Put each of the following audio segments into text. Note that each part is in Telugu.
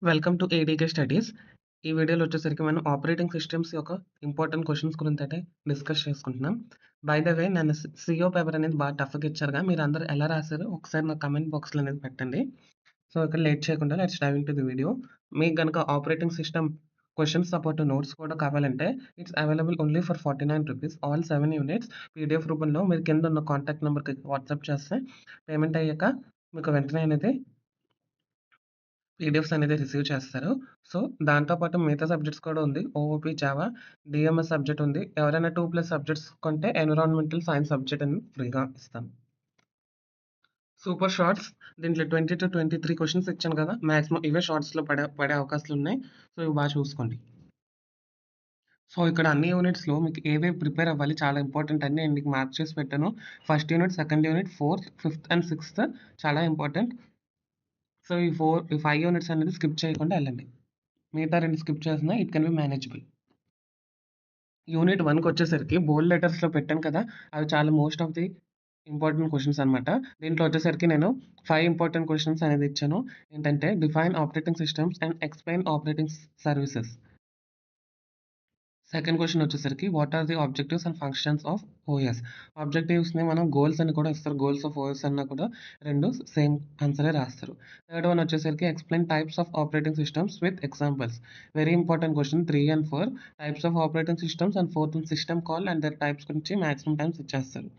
Welcome to ADK studies. ఈ వీడియోలో వచ్చేసరికి మనం ఆపరేటింగ్ సిస్టమ్స్ యొక్క ఇంపార్టెంట్ క్వెషన్స్ గురించి అయితే డిస్కస్ చేసుకుంటున్నాం. బై ద వే నన్ను సిఓ పేపర్ అనేది బాగా టఫ్‌గా ఇచ్చారుగా. మీరందరూ ఎలా రాసారో ఒకసారి నా కామెంట్ బాక్స్‌లో అనేది పెట్టండి. సో, ఇక్కడ లేట్ చేయకుండా let's dive into the video. మీకు గనుక operating system questions support notes కూడా కావాలంటే it's available only for ₹49. All 7 units PDF రూపంలో మీరు కింద ఉన్న కాంటాక్ట్ నంబర్‌కి వాట్సాప్ చేస్తే పేమెంట్ అయ్యాక మీకు వెంటనే అనేది పీడిఎఫ్స్ అనేది రిసీవ్ చేస్తారు. సో, దాంతో పాటు మిగతా సబ్జెక్ట్స్ కూడా ఉంది. ఓఓపీ, జావా, డీఎంఎస్ సబ్జెక్ట్ ఉంది. ఎవరైనా 2+ సబ్జెక్ట్స్ కొంటే ఎన్విరాన్మెంటల్ సైన్స్ సబ్జెక్ట్ అనేది ఫ్రీగా ఇస్తాం. సూపర్ షార్ట్స్ దీంట్లో 20-23 క్వెషన్స్ ఇచ్చాను కదా! మాక్సిమం ఇవే షార్ట్స్‌లో పడే పడే అవకాశాలున్నాయి. సో, ఇవి బాగా చూసుకోండి. సో, ఇక్కడ అన్ని యూనిట్స్‌లో మీకు ఏవేవి ప్రిపేర్ అవ్వాలి చాలా ఇంపార్టెంట్ అన్నీ నేను మీకు మార్క్ చేసి పెట్టాను. First unit, second unit, fourth, fifth and sixth చాలా ఇంపార్టెంట్. సో, ఈ 5 యూనిట్స్ అనేది స్కిప్ చేయకుండా ఎళ్ళండి. మిగతా 2 స్కిప్ చేసినా it can be manageable. Unit 1కొచ్చేసరికి బోల్డ్ లెటర్స్‌లో పెట్టాను కదా! అవి చాలా most of the important questions అనమాట. దీంట్లో వచ్చేసరికి నేను 5 ఇంపార్టెంట్ క్వెషన్స్ అనేది ఇచ్చాను. ఏంటంటే define operating systems and explain operating services. Second question వచ్చేసరికి what are the objectives and functions of OS. ఆబ్జెక్టివ్స్‌ని మనం గోల్స్ అని కూడా ఇస్తారు. గోల్స్ ఆఫ్ ఓఎస్ అన్నా కూడా 2 సేమ్ ఆన్సరే రాస్తారు. థర్డ్ వన్ వచ్చేసరికి explain types of operating systems with examples. Very important question 3 and 4 types of operating systems and fourth one system call and their types గురించి మాక్సిమం టైమ్స్ ఇచ్చేస్తారు.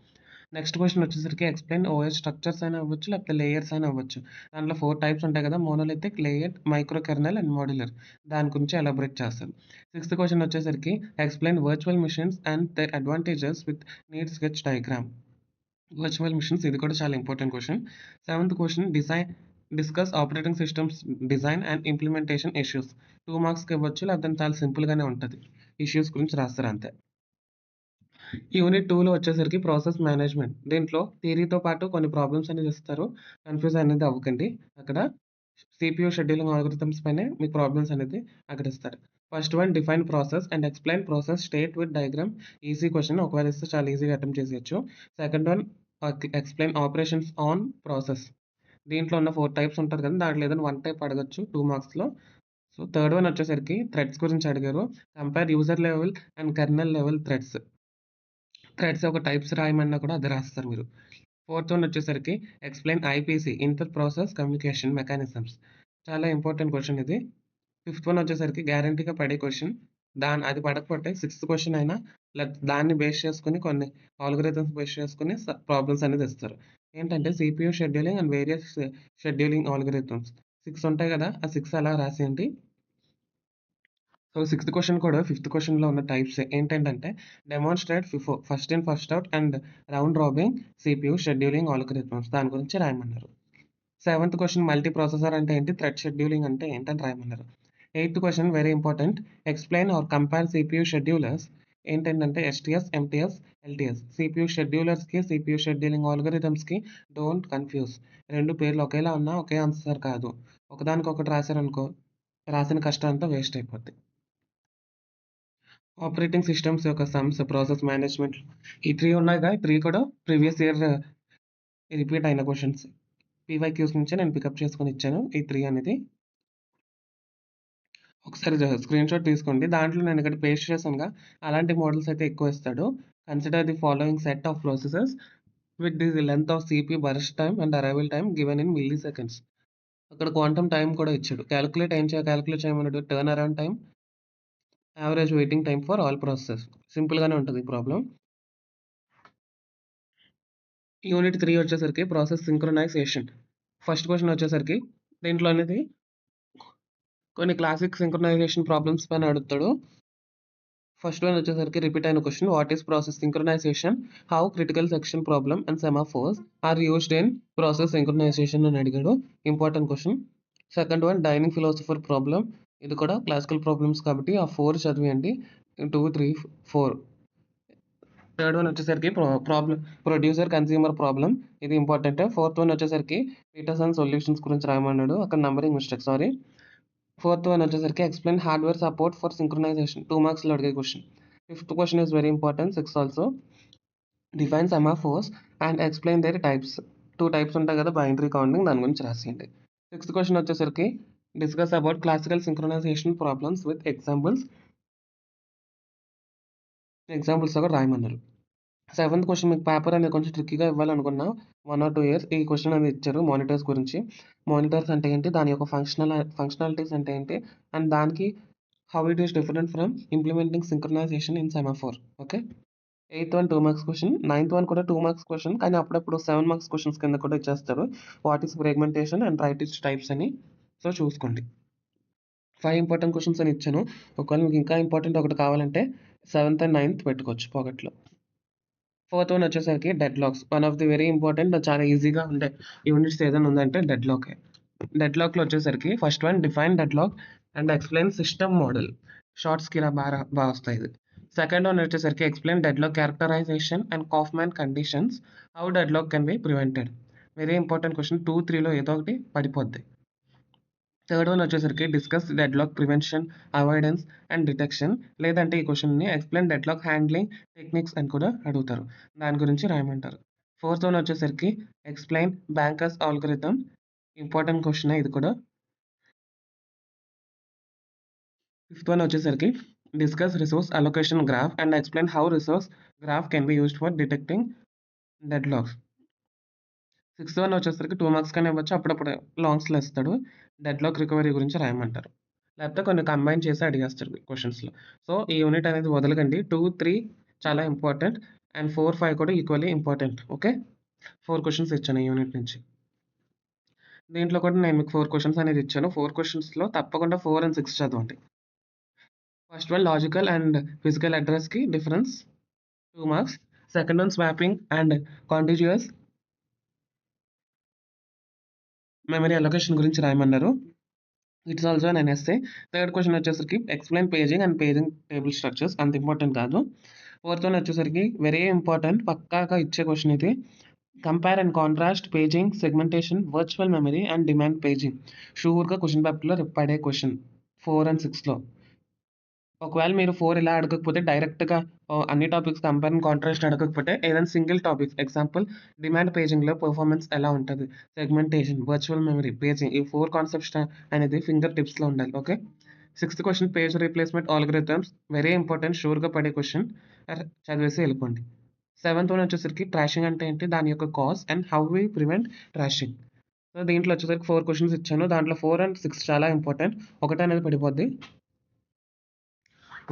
నెక్స్ట్ క్వెషన్ వచ్చేసరికి ఎక్స్‌ప్లెయిన్ ఓఎస్ స్ట్రక్చర్స్ అయినా అవ్వచ్చు, లేకపోతే లేయర్స్ అయినా అవ్వచ్చు. దాంట్లో 4 టైప్స్ ఉంటాయి కదా! Monolithic, layered, microkernel and modular. దాని గురించి ఎలాబొరేట్ చేస్తారు. సిక్స్త్ క్వెషన్ వచ్చేసరికి explain virtual machines and their advantages with need sketch diagram. Virtual machines ఇది కూడా చాలా important question. Seventh question discuss operating systems design and implementation issues. 2 మార్క్స్‌కి ఇవ్వచ్చు, లేకపోతే చాలా సింపుల్‌గానే ఉంటది. ఇష్యూస్ గురించి రాస్తారు అంతే. యూనిట్ 2లో వచ్చేసరికి ప్రాసెస్ మేనేజ్మెంట్. దీంట్లో థియరీతో పాటు కొన్ని ప్రాబ్లమ్స్ అనేది ఇస్తారు. కన్‌ఫ్యూజ్ అనేది అవ్వకండి. అక్కడ సీపీయూ షెడ్యూలింగ్ ఆల్గోరిథమ్స్ పైనే మీకు ప్రాబ్లమ్స్ అనేది అక్కడ ఇస్తారు. First one define process and explain process state with diagram. Easy question. ఒకవేళ ఇస్తే చాలా ఈజీగా అటెంప్ట్ చేసేయొచ్చు. Second one explain operations on process. దీంట్లో ఉన్న 4 టైప్స్ ఉంటది కదా! దాంట్లో ఏదైనా 1 టైప్ అడగొచ్చు 2 మార్క్స్‌లో. సో, థర్డ్ వన్ వచ్చేసరికి థ్రెడ్స్ గురించి అడిగారు. Compare user level and kernel level threads. Threads యొక్క టైప్స్ రాయమన్నా కూడా అదే రాస్తారు మీరు. ఫోర్త్ వన్ వచ్చేసరికి explain IPC inter process communication mechanisms. చాలా ఇంపార్టెంట్ క్వెషన్ ఇది. ఫిఫ్త్ వన్ వచ్చేసరికి గ్యారంటీగా పడే క్వెషన్. అది పడకపోతే సిక్స్త్ క్వెషన్ అయినా దాన్ని బేస్ చేసుకొని కొన్ని ఆల్గోరిథమ్స్ బేస్ చేసుకొని ప్రాబ్లమ్స్ అనేది ఇస్తారు. ఏంటంటే CPU scheduling and various scheduling algorithms. 6 ఉంటాయి కదా! ఆ 6 అలా రాసేయండి. సో, సిక్స్త్ క్వెషన్ కూడా ఫిఫ్త్ క్వెషన్‌లో ఉన్న టైప్సే. ఏంటంటే demonstrate first in first out and round robin CPU scheduling algorithms దాని గురించి రాయమన్నారు. సెవెంత్ క్వెషన్ మల్టీ ప్రాసెసర్ అంటే ఏంటి? థ్రెడ్ షెడ్యూలింగ్ అంటే ఏంటని రాయమన్నారు. Eighth question very important. Explain or compare CPU schedulers. ఏంటంటే ఎస్‌టీఎస్, ఎంటీఎస్, ఎల్‌టీఎస్. సీపీయూ షెడ్యూలర్స్‌కి, సీపీయూ షెడ్యూలింగ్ ఆల్గోరిథమ్స్‌కి డోంట్ కన్‌ఫ్యూజ్. 2 పేర్లు ఒకేలా ఉన్నా ఒకే ఆన్సర్ కాదు. ఒకదానికొకటి రాసారనుకో రాసిన కష్టం అంతా వేస్ట్ అయిపోద్ది. ఆపరేటింగ్ సిస్టమ్స్ యొక్క సమ్స్, ప్రాసెస్ మేనేజ్మెంట్ ఈ 3 ఉన్నాయిగా. ఈ 3 కూడా ప్రీవియస్ ఇయర్ రిపీట్ అయిన క్వెషన్స్. పీవైక్యూస్ నుంచే నేను పికప్ చేసుకొని ఇచ్చాను ఈ 3 అనేది. ఒకసారి స్క్రీన్‌షాట్ తీసుకోండి. దాంట్లో నేను ఇక్కడ పేస్ట్ చేశానుగా. అలాంటి మోడల్స్ అయితే ఎక్కువ ఇస్తాడు. Consider the following set of processes with the length of CPU burst time and arrival time given in milli seconds. అక్కడ క్వాంటమ్ టైమ్ కూడా ఇచ్చాడు. క్యాలిక్యులేట్ చేయమన్నాడు. Turn around time, average waiting time for all processes. సింపుల్‌గానే ఉంటది ఈ ప్రాబ్లమ్. యూనిట్ 3 వచ్చేసరికి ప్రాసెస్ సింక్రొనైజేషన్. ఫస్ట్ క్వెషన్ వచ్చేసరికి దీంట్లో అనేది కొన్ని క్లాసిక్ సింక్రొనైజేషన్ ప్రాబ్లమ్స్ పైన అడుగుతాడు. ఫస్ట్ వన్ వచ్చేసరికి రిపీట్ అయిన question. What is process synchronisation? How critical section problem and semaphores are used in process synchronisation అని అడిగాడు. Important question. Second one dining philosopher problem. ఇది కూడా క్లాసికల్ ప్రాబ్లమ్స్ కాబట్టి ఆ 4 చదివేయండి. 2, 3, 4. థర్డ్ వన్ వచ్చేసరికి ప్రొడ్యూసర్ కన్స్యూమర్ ప్రాబ్లమ్. ఇది ఇంపార్టెంట్. ఫోర్త్ వన్ వచ్చేసరికి పీటర్సన్ సొల్యూషన్స్ గురించి రాయమన్నాడు. అక్కడ numbering mistake sorry. Fourth one వచ్చేసరికి explain hardware support for synchronisation. 2 మార్క్స్‌లో అడిగే question. Fifth question is very important. 6 also. Define semaphores and explain their types. 2 types ఉంటాయి కదా! బైనరీ కౌంటింగ్ దాని గురించి రాసేయండి. సిక్స్త్ క్వెషన్ వచ్చేసరికి discuss about classical synchronisation problems with examples కూడా రాయమన్నారు. 7th క్వశ్చన్ మీకు పేపర్ అనేది కొంచెం ట్రిక్కీగా ఇవ్వాలనుకున్నా 1 or 2 ఇయర్స్ ఈ క్వశ్చన్ అనేది ఇచ్చారు మానిటర్స్ గురించి. మానిటర్స్ అంటే ఏంటి? దాని యొక్క ఫంక్షనాలిటీస్ అంటే ఏంటి? అండ్ దానికి how it is different from implementing synchronisation in semaphore. Okay. 8th one 2 marks question, 9th one కూడా 2 మార్క్స్ క్వశ్చన్, కానీ అప్పుడప్పుడు 7 మార్క్స్ క్వశ్చన్స్ కింద కూడా ఇచ్చేస్తారు. What is fragmentation and right it's types అని. సో చూసుకోండి. 5 ఇంపార్టెంట్ క్వశ్చన్స్ అని ఇచ్చాను. ఒకవేళ మీకు ఇంకా ఇంపార్టెంట్ ఒకటి కావాలంటే 7th అండ్ 9th పెట్టుకోవచ్చు పాకెట్లో. 4th వన్ వచ్చేసరికి dead lakhs. One of the very important, చాలా ఈజీగా ఉండే యూనిట్స్ ఏదైనా ఉందంటే డెడ్ లాకే. డెడ్ లాక్లో వచ్చేసరికి first one define dead lock and explain system model. షార్ట్స్కి ఇలా బాగా వస్తాయి ఇది. సెకండ్ వన్ వచ్చేసరికి explain dead lock characterisation and Coffman conditions, how dead lock can be prevented. Very important question, 2, 3లో ఏదో ఒకటి పడిపోద్ది. థర్డ్ వన్ వచ్చేసరికి discuss dead lock prevention, avoidance and detection, లేదంటే ఈ క్వశ్చన్ని explain dead lock handling techniques అని కూడా అడుగుతారు. దాని గురించి రాయమంటారు. ఫోర్త్ వన్ వచ్చేసరికి explain bankers algorithm. Important question ఇది కూడా. ఫిఫ్త్ వన్ వచ్చేసరికి discuss resource allocation graph and explain how resource graph can be used for detecting dead lakhs. Sixth one వచ్చేసరికి 2 మార్క్స్ కానీ ఇవ్వచ్చు, అప్పుడప్పుడు లాంగ్స్లో ఇస్తాడు. డెడ్ లాక్ రికవరీ గురించి రాయమంటారు, లేకపోతే కొన్ని కంబైన్ చేసి అడిగేస్తారు క్వశ్చన్స్లో. సో ఈ యూనిట్ అనేది వదలకండి. 2, 3 చాలా ఇంపార్టెంట్ అండ్ 4, 5 కూడా ఈక్వల్లీ ఇంపార్టెంట్. ఓకే. 4 క్వశ్చన్స్ ఇచ్చాను ఈ యూనిట్ నుంచి. దీంట్లో కూడా నేను మీకు 4 క్వశ్చన్స్ అనేది ఇచ్చాను. 4 క్వశ్చన్స్లో తప్పకుండా 4 and 6 చదవండి. First one logical and physical అడ్రస్కి difference, 2 marks. Second one swapping and contiguous memory allocation గురించి రాయమన్నారు. It's also an essay. Third question వచ్చేసరికి explain paging and paging table structures, అంత ఇంపార్టెంట్ కాదు. ఫోర్త్ వన్ వచ్చేసరికి వెరీ ఇంపార్టెంట్, పక్కాగా ఇచ్చే క్వశ్చన్ ఇది. Compare and contrast paging, segmentation, virtual memory and demand paging. షూర్గా క్వశ్చన్ పేపర్లో పడే క్వశ్చన్ 4 and 6లో. ఒకవేళ మీరు 4 ఇలా అడగకపోతే డైరెక్ట్గా అన్ని టాపిక్స్ కంపేర్ అండ్ కాంట్రాస్ట్ అడగకపోతే ఏదైనా సింగిల్ టాపిక్, ఎగ్జాంపుల్ డిమాండ్ పేజింగ్లో పర్ఫార్మెన్స్ ఎలా ఉంటుంది, సెగ్మెంటేషన్, వర్చువల్ మెమరీ, పేజింగ్, ఈ 4 కాన్సెప్ట్స్ అనేది ఫింగర్ టిప్స్లో ఉండాలి. Okay. 6th question page replacement algorithms, very important, షూర్గా పడే క్వశ్చన్, చదివేసి వెళ్ళిపోండి. 7th వన్ వచ్చేసరికి ట్రాషింగ్ అంటే ఏంటి, దాని యొక్క cause and how we prevent thrashing. So దీంట్లో వచ్చేసరికి 4 క్వశ్చన్స్ ఇచ్చాను. దాంట్లో 4 and 6 చాలా ఇంపార్టెంట్, ఒకటి అనేది పడిపోద్ది.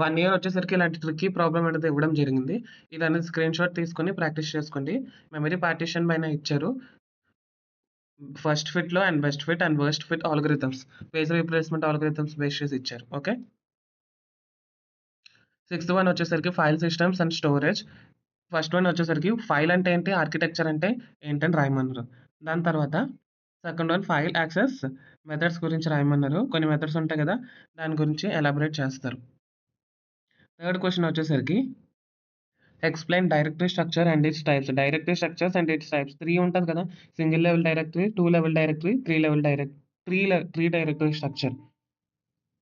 1 year వచ్చేసరికి ఇలాంటి ట్రిక్కీ ప్రాబ్లం అనేది ఇవ్వడం జరిగింది. ఇది అనేది స్క్రీన్ షాట్ తీసుకొని ప్రాక్టీస్ చేసుకోండి. మెమరీ పార్టిషన్ పైన ఇచ్చారు. ఫస్ట్ ఫిట్లో and best fit and worst fit algorithms, page replacement algorithms base చేసి ఇచ్చారు. ఓకే. 6th వన్ వచ్చేసరికి file systems and storage. First one వచ్చేసరికి ఫైల్ అంటే ఏంటి, ఆర్కిటెక్చర్ అంటే ఏంటని రాయమన్నారు. దాని తర్వాత second one file access methods గురించి రాయమన్నారు. కొన్ని మెథడ్స్ ఉంటాయి కదా, దాని గురించి ఎలాబరేట్ చేస్తారు. థర్డ్ క్వశ్చన్ వచ్చేసరికి explain directory structure and it's types. Directory structures and it's types 3 ఉంటుంది కదా, single level directory, 2 level directory, 3 directory structure.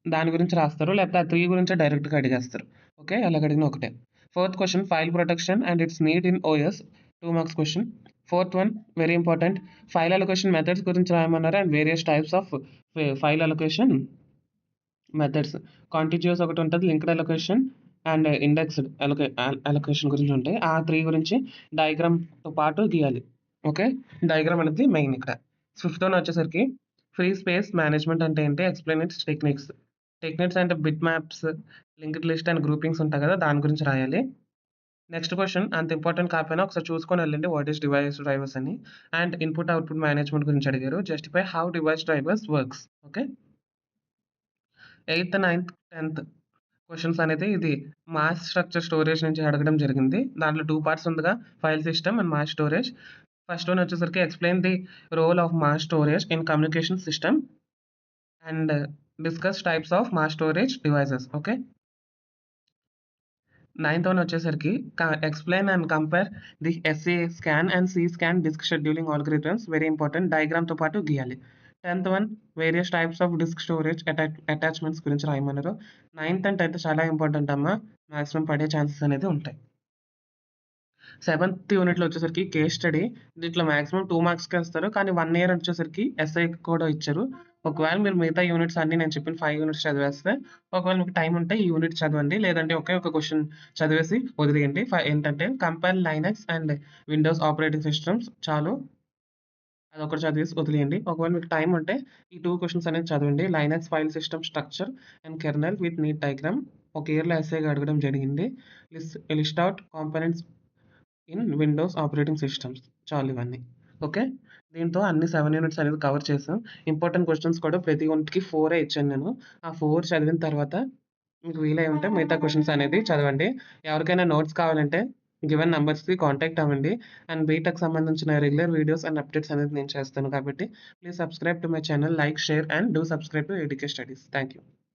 దాని గురించి రాస్తారు, లేకపోతే ఆ 3 గురించే డైరెక్ట్గా అడిగేస్తారు. ఓకే, అలాగ అడిగిన ఒకటే. Fourth question file protection and its need in OS, 2 marks question. Fourth one very important, file allocation methods గురించి రాయమన్నారు and various types of file allocation methods. Contiguous ఒకటి ఉంటుంది, linked allocation and indexed allocation గురించి ఉంటాయి. ఆ 3 గురించి డయాగ్రామ్తో పాటు గీయాలి. ఓకే, డయాగ్రామ్ అనేది మెయిన్ ఇక్కడ. ఫిఫ్త్ వన్ వచ్చేసరికి ఫ్రీ స్పేస్ మేనేజ్మెంట్ అంటే ఏంటి, ఎక్స్ప్లెయిన్ ఇట్స్ టెక్నిక్స్. టెక్నిక్స్ అంటే bit maps, linked list and groupings ఉంటాయి కదా, దాని గురించి రాయాలి. నెక్స్ట్ క్వశ్చన్ అంత ఇంపార్టెంట్ కాకపోయినా ఒకసారి చూసుకొని వెళ్ళండి, వాట్ ఈస్ డివైస్ డ్రైవర్స్ అని. అండ్ ఇన్పుట్ అవుట్పుట్ మేనేజ్మెంట్ గురించి అడిగారు, justify how device drivers works. Okay. 8th, 9th, 10th questions అనేది ఇది మాస్ స్ట్రక్చర్ స్టోరేజ్ నుంచి అడగడం జరిగింది. దాంట్లో 2 పార్ట్స్ ఉందిగా, file system and mass storage. First one వచ్చేసరికి explain the role of mass storage in communication system and discuss types of mass storage devices. Okay. 9th one వచ్చేసరికి explain and compare the SA scan and C scan disk scheduling algorithms, very important, డయాగ్రామ్తో పాటు గీయాలి. 10th one various types of disk storage attachments గురించి రాయమన్నారు. 9th and 10th చాలా ఇంపార్టెంట్ అమ్మా, మ్యాక్సిమం పడే ఛాన్సెస్ అనేది ఉంటాయి. 7th యూనిట్లో వచ్చేసరికి కేస్ స్టడీ. దీంట్లో మ్యాక్సిమం 2 మార్క్స్కి వస్తారు, కానీ 1 year వచ్చేసరికి ఎస్ఐ కూడా ఇచ్చారు. ఒకవేళ మీరు మిగతా యూనిట్స్ అన్నీ నేను చెప్పిన 5 యూనిట్స్ చదివేస్తే, ఒకవేళ మీకు టైమ్ ఉంటే ఈ యూనిట్ చదవండి. లేదంటే ఒకే ఒక క్వెషన్ చదివేసి వదిలేయండి. ఏంటంటే compile Linux and Windows operating systems చాలు. అదొకటి చదివేసి వదిలేయండి. ఒకవేళ మీకు టైమ్ ఉంటే ఈ 2 క్వెషన్స్ అనేది చదవండి. Linux file system structure and kernel with neat diagram. ఒక ఇయర్‌లో ఎస్సేగా అడగడం జరిగింది. List out components in Windows operating systems. చాలు ఇవన్నీ. ఓకే. దీంతో అన్ని 7 యూనిట్స్ అనేది కవర్ చేసాం. ఇంపార్టెంట్ క్వెషన్స్ కూడా ప్రతి యూనిట్‌కి 4 ఇచ్చాను నేను. ఆ 4 చదివిన తర్వాత మీకు వీలై ఉంటే మిగతా క్వెషన్స్ అనేది చదవండి. ఎవరికైనా నోట్స్ కావాలంటే గివెన్ నంబర్స్‌కి కాంటాక్ట్ అవ్వండి. అండ్ బీటెక్ సంబంధించిన రెగ్యులర్ వీడియోస్ అండ్ అప్డేట్స్ అనేది నేను చేస్తాను కాబట్టి please subscribe to my channel, like, share and do subscribe to ADK studies. Thank you.